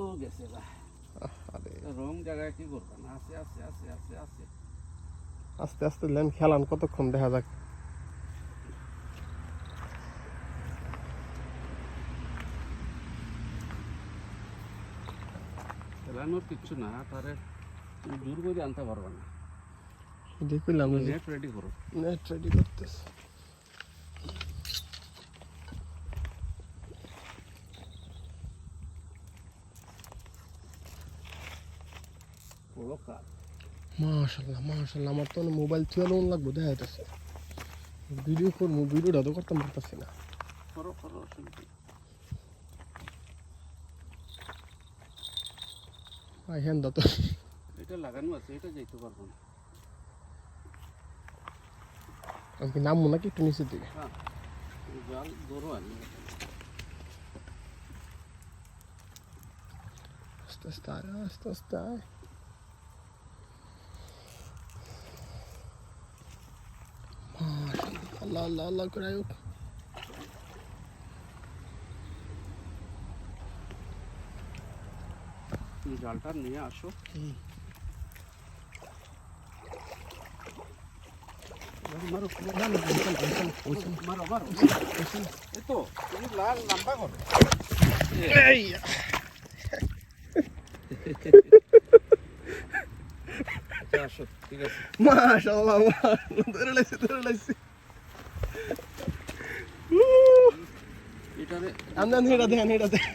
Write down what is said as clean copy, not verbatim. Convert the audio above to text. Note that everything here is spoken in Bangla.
ও গেছে গা। আরে রং জায়গায় কি করবা না? আছে আছে আছে আছে আছে। আস্তে আস্তে লেন খেলান কতক্ষণ দেখা যাক। খেলানোর কিচ্ছু না, তারে তুমি জোর করে আনতে পারবা না। দেখলাম নেট রেডি করো। নেট রেডি করতেছে। বড় কাজ। মাশাআল্লাহ মাশাআল্লাহ, আমার তো মোবাইল থুয়ে লোন লাগবে দেখা যাইতেছে। ভিডিও করবো, ভিডিওটা তো করতে পারতেছি না। করো করো অসুবিধা নেই। ভাই হ্যাঁ তো এটা লাগানো আছে, এটা যাইতে পারবো না। আমি কি নামবো নাকি একটু নিচের দিকে? হ্যাঁ, জাল ধরো আনি। আস্তে আস্তে আয়, আস্তে আস্তে আয়। মাশাআল্লাহ, আল্লাহ আল্লাহ আল্লাহ করে আয়ুক। তুমি জালটা নিয়ে আসো। মারো মারো মারো। এই তো তুমি লাল লম্বা করো। এই আচ্ছা আসো, ঠিক আছে। মাশাআল্লাহ ধরে লাইছি ধরে লাইছি। এটারে আমদান হেটা দেখেন হেটা দেখেন।